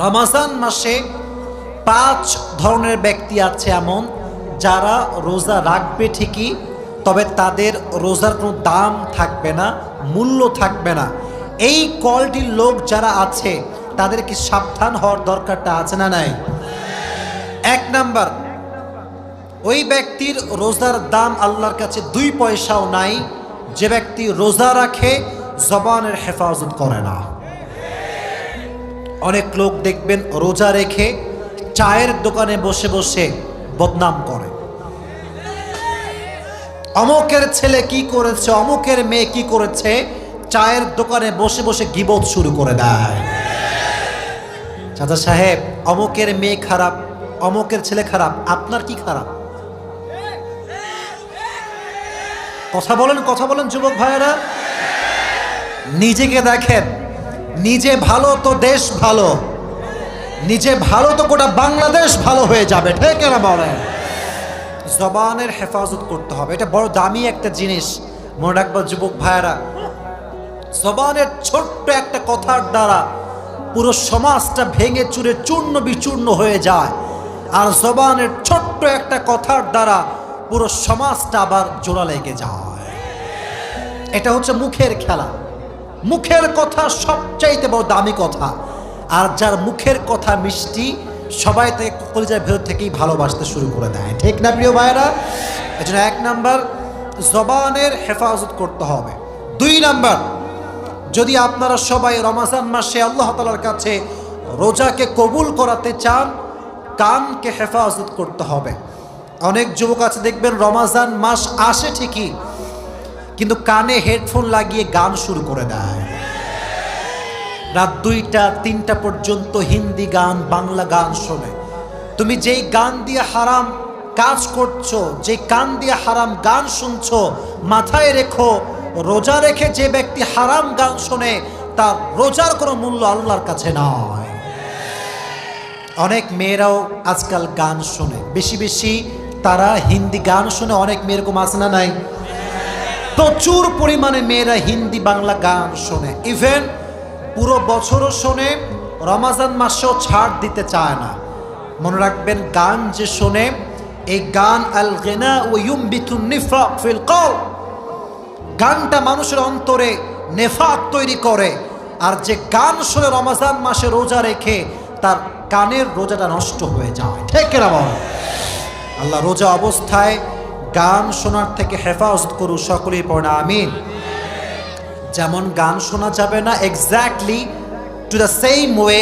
রমাজান মাসে 5 ধরনের ব্যক্তি আছে এমন যারা রোজা রাখবে ঠিকই, তবে তাদের রোজার কোনো দাম থাকবে না, মূল্য থাকবে না। এই কোয়ালিটির লোক যারা আছে তাদেরকে সাবধান হওয়ার দরকারটা আছে না নাই? 1 নাম্বার, ওই ব্যক্তির রোজার দাম আল্লাহর কাছে 2 পয়সাও নাই যে ব্যক্তি রোজা রাখে জবানের হেফাজত করে না। অনেক লোক দেখবেন রোজা রেখে চায়ের দোকানে বসে বসে বদনাম করে, অমুকের ছেলে কি করেছে, অমুকের মেয়ে কি করেছে, চায়ের দোকানে বসে বসে গীবত শুরু করে দেয়। চাচা সাহেব, অমুকের মেয়ে খারাপ, অমুকের ছেলে খারাপ, আপনার কি খারাপ? কথা বলেন যুবক ভাইয়েরা। নিজেকে দেখেন, নিজে ভালো তো দেশ ভালো, নিজে ভালো তো গোটা বাংলাদেশ ভালো হয়ে যাবে, ঠিক না বলেন? জবানের হেফাজত করতে হবে, এটা বড় দামি একটা জিনিস। মনে রাখবা যুবক ভাইয়েরা, জবানের ছোট্ট একটা কথার দ্বারা পুরো সমাজটা ভেঙে চুরে চূর্ণ বিচূর্ণ হয়ে যায়, আর জবানের ছোট্ট একটা কথার দ্বারা পুরো সমাজটা আবার জোড়া লেগে যায়। এটা হচ্ছে মুখের খেলা। মুখের কথা সবচাইতে বড় দামি কথা, আর যার মুখের কথা মিষ্টি সবাই তাকে কলিজার ভেতর থেকেই ভালোবাসতে শুরু করে দেয়, ঠিক না প্রিয় ভাইয়েরা? এজন্য 1 নাম্বার, জবানের হেফাজত করতে হবে। 2 নাম্বার, যদি আপনারা সবাই রমজান মাসে আল্লাহ তাআলার কাছে রোজাকে কবুল করাতে চান, কানকে হেফাজত করতে হবে। অনেক যুবক আছে দেখবেন রমজান মাস আসে ঠিকই, কিন্তু কানে হেডফোন লাগিয়ে গান শুরু করে দেয়। রাত 2টা 3টা পর্যন্ত হিন্দি গান, বাংলা গান শোনে। তুমি যেই গান দিয়ে হারাম কাজ করছো, যে কান দিয়ে হারাম গান শুনছো, মাথায় রেখো রোজা রেখে যে ব্যক্তি হারাম গান শোনে তার রোজার কোনো মূল্য আল্লাহর কাছে নয়। অনেক মেয়েরাও আজকাল গান শোনে, বেশি বেশি তারা হিন্দি গান শোনে। অনেক মেয়ের এরকম আছে না নাই? প্রচুর পরিমাণে মেয়েরা হিন্দি বাংলা গান শোনে, ইভেন পুরো বছরও শোনে, রমজান মাসেও ছাড় দিতে চায় না। মনে রাখবেন, গান যে শোনে, এই গান আল গিনা ওয়া ইউমবিতুন নিফাক ফিল কলব, গানটা মানুষের অন্তরে নেফাক তৈরি করে। আর যে গান শোনে রমজান মাসে রোজা রেখে, তার কানের রোজাটা নষ্ট হয়ে যায়, ঠিক না বল? আল্লাহ রোজা অবস্থায় গান শোনার থেকে হেফাজত করুন, সকলেই পড়ে আমিন। যেমন গান শোনা যাবে না, exactly to the same way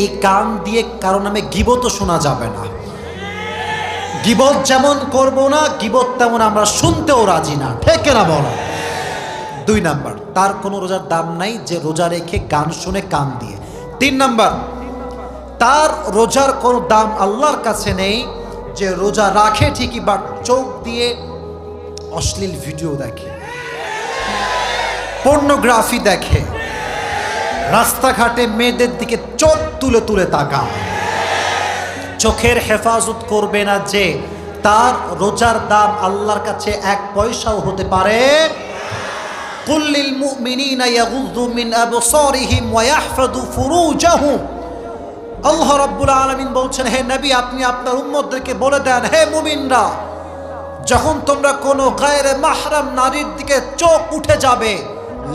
এই কান দিয়ে কারো নামে গীবতও শোনা যাবে না। গীবত যেমন করব না, গীবত তেমন আমরা শুনতেও রাজি না, ঠিক না বলো? 2 নাম্বার, তার কোনো রোজার দাম নাই যে রোজা রেখে গান শুনে কান দিয়ে। 3 নাম্বার, তার রোজার কোনো দাম আল্লাহর কাছে নেই যে রোজা রাখে ঠিকই বাট চোখ দিয়ে অশ্লীল ভিডিও দেখে, পর্নোগ্রাফি দেখে, রাস্তাঘাটে মেয়েদের দিকে চোখ তুলে তুলে তাকায়। চোখের হেফাজত করবে না যে, তার রোজার দাম আল্লাহর কাছে 1 পয়সাও হতে পারে। কুল্লিল মুমিনিনা ইয়াগুযু মিন আবসারিহিম ওয়া ইয়াহফাযু ফুরুজাহুম। আল্লাহ রাব্বুল আলামিন বলছেন, হে নবী, আপনি আপনার উম্মতদেরকে বলে দেন, হে মুমিনরা, যখন তোমরা কোনো গায়রে মাহরাম নারীর দিকে চোখ উঠে যাবে,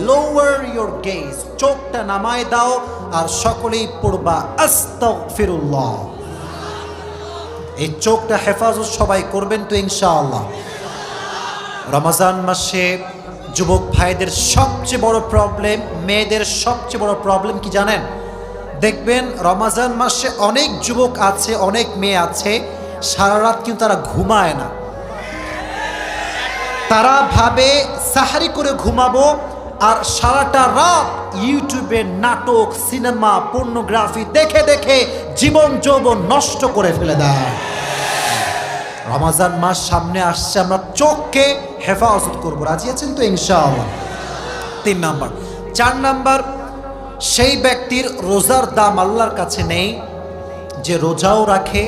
লোয়ার ইউর গেজ, চোখটা নামায় দাও, আর সকলেই পড়বা আস্তাগফিরুল্লাহ। এই চোখটা হেফাজত সবাই করবেন তো ইনশাআল্লাহ? রমজান মাসে যুবক ভাইদের সবচেয়ে বড় প্রবলেম, মেয়েদের সবচেয়ে বড় প্রবলেম কি জানেন? দেখবেন রমজান মাসে অনেক যুবক আছে, অনেক মেয়ে আছে, সারা রাত কিন্তু তারা ঘুমায় না। তারা ভাবে সাহারি করে ঘুমাবো, আর সারাটা রাত ইউটিউবে নাটক, সিনেমা, পর্নোগ্রাফি দেখে দেখে জীবন যৌবন নষ্ট করে ফেলে দেয়। রমজান মাস সামনে আসছে, আমরা চোখকে হেফাজত করবো, রাজি আছেন তো ইনশাআল্লাহ? 3 নাম্বার। 4 নাম্বার, সেই ব্যক্তির রোজার দাম আল্লাহর কাছে নেই যে রোজাও রাখে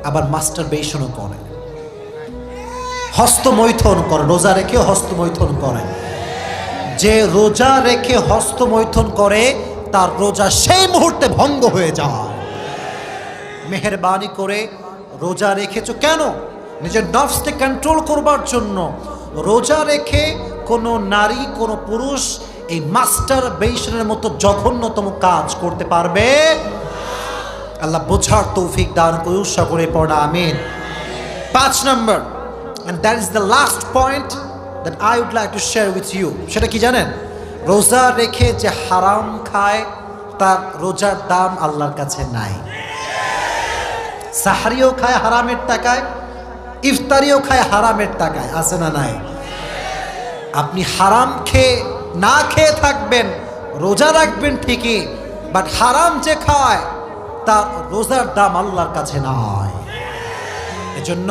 আবার মাস্টারবেশনও করে, হস্তমৈথুন করে, রোজা রেখে হস্তমৈথুন করে। যে রোজা রেখে হস্তমৈথুন করে তার রোজা সেই মুহূর্তে ভঙ্গ হয়ে যায়। মেহেরবানি করে রোজা রেখেছো কেন? নিজের নফসকে কন্ট্রোল করবার জন্য। রোজা রেখে কোনো নারী কোনো পুরুষ এই মাস্টার বেশনের মতো জঘন্যতম কাজ করতে পারবে? আল্লাহ বোঝার তৌফিক দান করুন, সকলে পড়া আমিন। 5 নম্বর, and that is the last point that I would like to share with you, সেটা কি জানেন? রোজা রেখে যে হারাম খায় তার রোজার দাম আল্লাহর কাছে নাই। সাহরিও খায় হারামের টাকায়, ইফতারিও খায় হারামের টাকায়, আছে না নাই? আপনি হারাম খেয়ে না খেয়ে থাকবেন, রোজা রাখবেন ঠিকই, বাট হারাম যে খায় তার রোজার দাম আল্লাহর কাছে নয়। এজন্য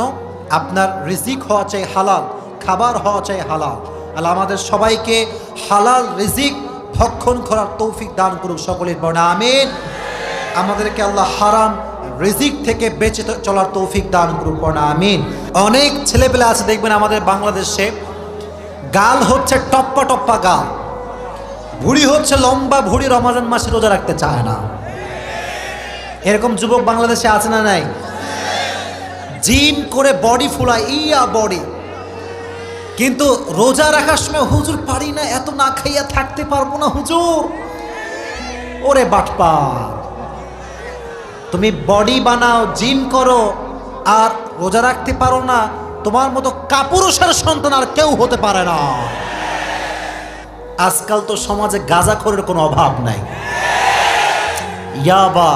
আপনার রিজিক হওয়া চাই হালাল, খাবার হওয়া চাই হালাল। আল্লাহ আমাদের সবাইকে হালাল রিজিক ভক্ষণ করার তৌফিক দান করুক, সকলের বর্ণা আমিন। আমাদেরকে আল্লাহ হারাম রিজিক থেকে বেঁচে চলার তৌফিক দান করুক, বর্ণা আমিন। অনেক ছেলেপেলে আছে দেখবেন আমাদের বাংলাদেশে, গাল হচ্ছে টপ্পা টপ্পা গাল, ভুড়ি হচ্ছে লম্বা ভুড়ি, রমজান মাসে রোজা রাখতে চায় না। এরকম যুবক বাংলাদেশে আছে না নাই? জিম করে বডি ফুলায়, ইয়া বডি, কিন্তু রোজা রাখার সময় হুজুর পারি না, এত না খাইয়া থাকতে পারবো না হুজুর। ওরে বাটপার, তুমি বডি বানাও, জিম করো, আর রোজা রাখতে পারো না, তোমার মতো কাপুরুষের সন্তান আর কেউ হতে পারে না। আজকাল তো সমাজে গাঁজাখোরের কোনো অভাব নাই। ইয়াবা,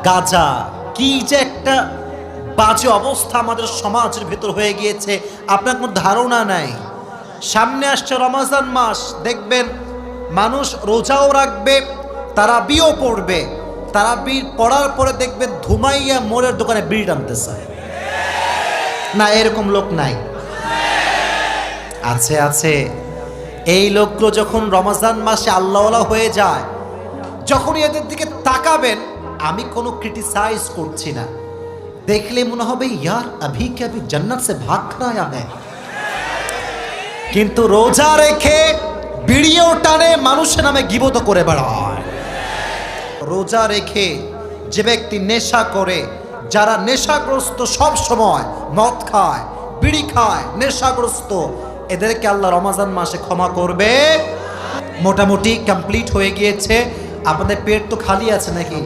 গাঁজা, কি যে একটা বাজে অবস্থা আমাদের সমাজের ভেতর হয়ে গিয়েছে, আপনার কোনো ধারণা নাই। সামনে আসছে রমজান মাস, দেখবেন মানুষ রোজাও রাখবে, তারাবিও পড়বে, তারাবি পড়ার পরে দেখবেন ধুমাইয়া মোড়ের দোকানে বিড়ি টানতেছে। না, এরকম লোক নাই? আছে, আছে। এই লোকগুলো যখন রমজান মাসে আল্লাহওয়ালা হয়ে যায়, যখন এদের দিকে তাকাবেন, আমি কোনো ক্রিটিসাইজ করছি না, দেখলে মনে হবে ইয়ার আভি কে আভি জান্নাত সে ভাগ আয়া হ্যায়। কিন্তু রোজা রেখে বিড়িও টানে, মানুষের নামে গীবত করে বেড়ায়। রোজা রেখে যে ব্যক্তি নেশা করে, যারা নেশাগ্রস্ত, সব সময় মদ খায়, বিড়ি খায়, নেশাগ্রস্ত, এদেরকে আল্লাহ রমজান মাসে ক্ষমা করবে। মোটামুটি কমপ্লিট হয়ে গিয়েছে। আপনাদের পেট তো খালি আছে নাকি?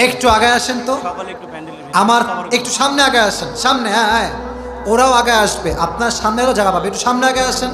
একটু আগে আসেন তো, আমার একটু সামনে আগে আসেন, সামনে। হ্যাঁ হ্যাঁ, ওরাও আগে আসবে, আপনার সামনেরও জায়গা পাবে, একটু সামনে আগে আসেন।